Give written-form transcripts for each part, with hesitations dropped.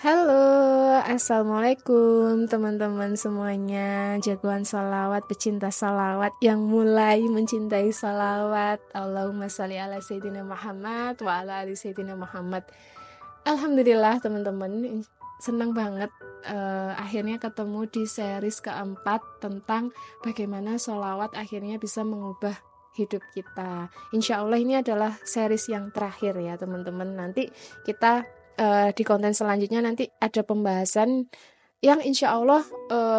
Halo, assalamualaikum teman-teman semuanya. Jagoan salawat, pecinta salawat yang mulai mencintai salawat. Allahumma sholli ala Sayyidina Muhammad wa ala ali Sayyidina Muhammad. Alhamdulillah teman-teman, senang banget akhirnya ketemu di series keempat tentang bagaimana salawat akhirnya bisa mengubah hidup kita. Insya Allah ini adalah series yang terakhir ya teman-teman. Nanti kita di konten selanjutnya nanti ada pembahasan yang insya Allah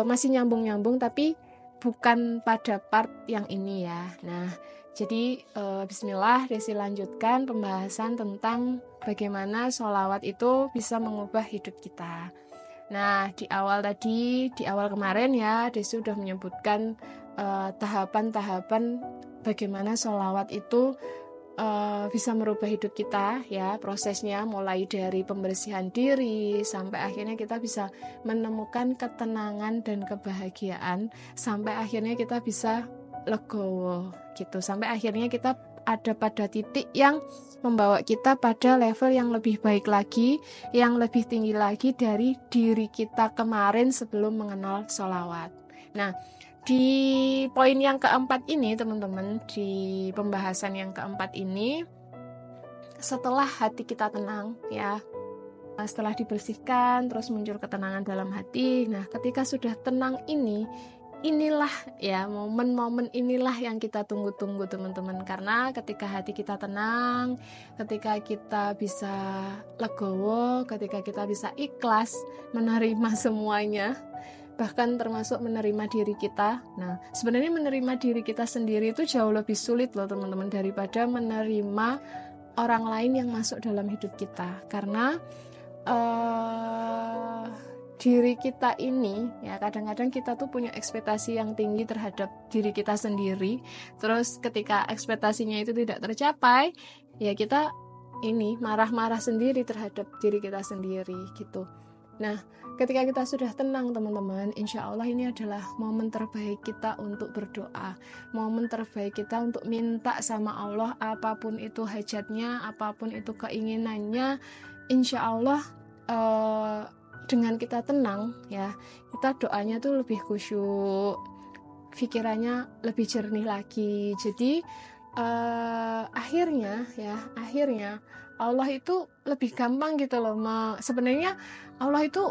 masih nyambung-nyambung tapi bukan pada part yang ini ya. Nah, jadi bismillah Desi lanjutkan pembahasan tentang bagaimana sholawat itu bisa mengubah hidup kita. Nah, di awal kemarin ya Desi sudah menyebutkan tahapan-tahapan bagaimana sholawat itu bisa merubah hidup kita ya, prosesnya mulai dari pembersihan diri sampai akhirnya kita bisa menemukan ketenangan dan kebahagiaan, sampai akhirnya kita bisa legowo gitu, sampai akhirnya kita ada pada titik yang membawa kita pada level yang lebih baik lagi, yang lebih tinggi lagi dari diri kita kemarin sebelum mengenal sholawat. Nah, di poin yang keempat ini teman-teman, di pembahasan yang keempat ini, setelah hati kita tenang ya, setelah dibersihkan terus muncul ketenangan dalam hati. Nah, ketika sudah tenang inilah ya momen-momen inilah yang kita tunggu-tunggu teman-teman. Karena ketika hati kita tenang, ketika kita bisa legowo, ketika kita bisa ikhlas menerima semuanya, bahkan termasuk menerima diri kita. Nah, sebenarnya menerima diri kita sendiri itu jauh lebih sulit loh teman-teman daripada menerima orang lain yang masuk dalam hidup kita. Karena diri kita ini ya kadang-kadang kita tuh punya ekspektasi yang tinggi terhadap diri kita sendiri. Terus ketika ekspektasinya itu tidak tercapai, ya kita ini marah-marah sendiri terhadap diri kita sendiri gitu. Nah, ketika kita sudah tenang teman-teman, insya Allah ini adalah momen terbaik kita untuk berdoa, momen terbaik kita untuk minta sama Allah apapun itu hajatnya, apapun itu keinginannya. Insya Allah dengan kita tenang ya, kita doanya tuh lebih khusyuk, pikirannya lebih jernih lagi. Jadi akhirnya Allah itu lebih gampang gitu loh. Sebenarnya Allah itu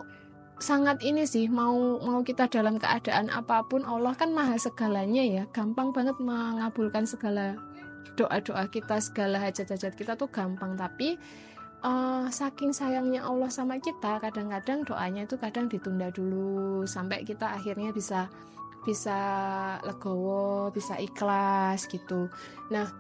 sangat ini sih, mau kita dalam keadaan apapun, Allah kan maha segalanya ya, gampang banget mengabulkan segala doa-doa kita, segala hajat-hajat kita tuh gampang. Tapi saking sayangnya Allah sama kita, kadang-kadang doanya itu kadang ditunda dulu sampai kita akhirnya bisa legowo, bisa ikhlas gitu. Nah,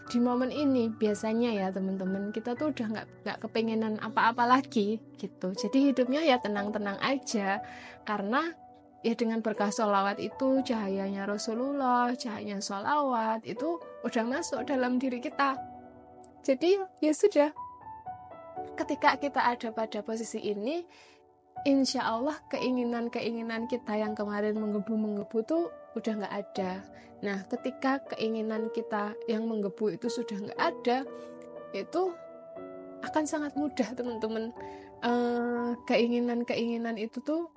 di momen ini biasanya ya teman-teman, kita tuh udah nggak kepengenan apa-apa lagi gitu. Jadi hidupnya ya tenang-tenang aja, karena ya dengan berkah sholawat itu, cahayanya Rasulullah, cahayanya sholawat itu udah masuk dalam diri kita. Jadi ya sudah, ketika kita ada pada posisi ini, insya Allah keinginan-keinginan kita yang kemarin menggebu-menggebu tuh udah nggak ada. Nah, ketika keinginan kita yang menggebu itu sudah nggak ada, itu akan sangat mudah teman-teman. Keinginan-keinginan itu tuh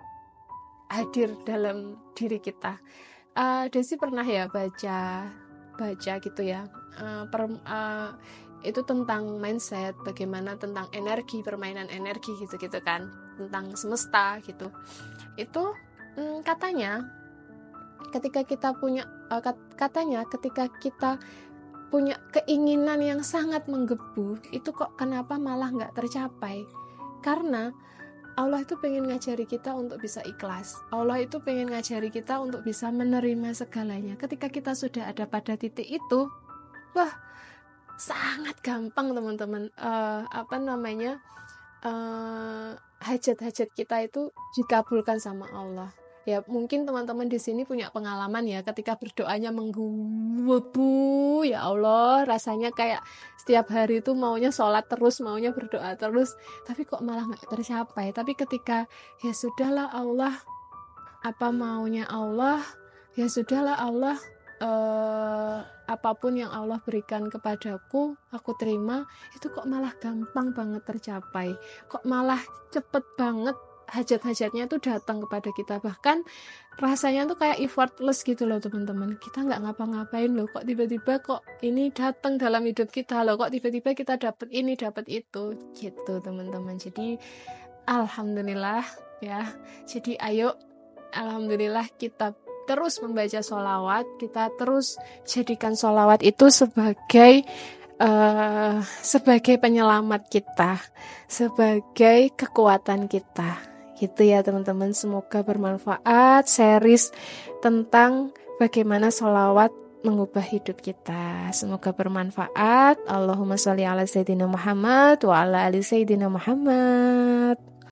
hadir dalam diri kita. Desi pernah ya baca gitu ya, itu tentang mindset, bagaimana tentang energi, permainan energi gitu kan, tentang semesta gitu. Itu katanya ketika kita punya keinginan yang sangat menggebu, itu kok kenapa malah nggak tercapai? Karena Allah itu pengen ngajari kita untuk bisa ikhlas. Allah itu pengen ngajari kita untuk bisa menerima segalanya. Ketika kita sudah ada pada titik itu, wah, sangat gampang teman-teman, hajat-hajat kita itu dikabulkan sama Allah. Ya mungkin teman-teman di sini punya pengalaman ya, ketika berdoanya menggebu, ya Allah, rasanya kayak setiap hari itu maunya sholat terus, maunya berdoa terus, tapi kok malah nggak tercapai. Tapi ketika ya sudahlah Allah, apa maunya Allah, ya sudahlah Allah, apapun yang Allah berikan kepadaku, aku terima, itu kok malah gampang banget tercapai, kok malah cepet banget hajat-hajatnya tuh datang kepada kita. Bahkan rasanya tuh kayak effortless gitu loh teman-teman, kita nggak ngapa-ngapain loh, kok tiba-tiba kok ini datang dalam hidup kita loh, kok tiba-tiba kita dapat ini dapat itu gitu teman-teman. Jadi alhamdulillah ya, jadi ayo alhamdulillah kita terus membaca sholawat, kita terus jadikan sholawat itu sebagai penyelamat kita, sebagai kekuatan kita. Gitu ya teman-teman, semoga bermanfaat series tentang bagaimana sholawat mengubah hidup kita. Semoga bermanfaat. Allahumma sholli ala Sayyidina Muhammad wa ala ali Sayyidina Muhammad.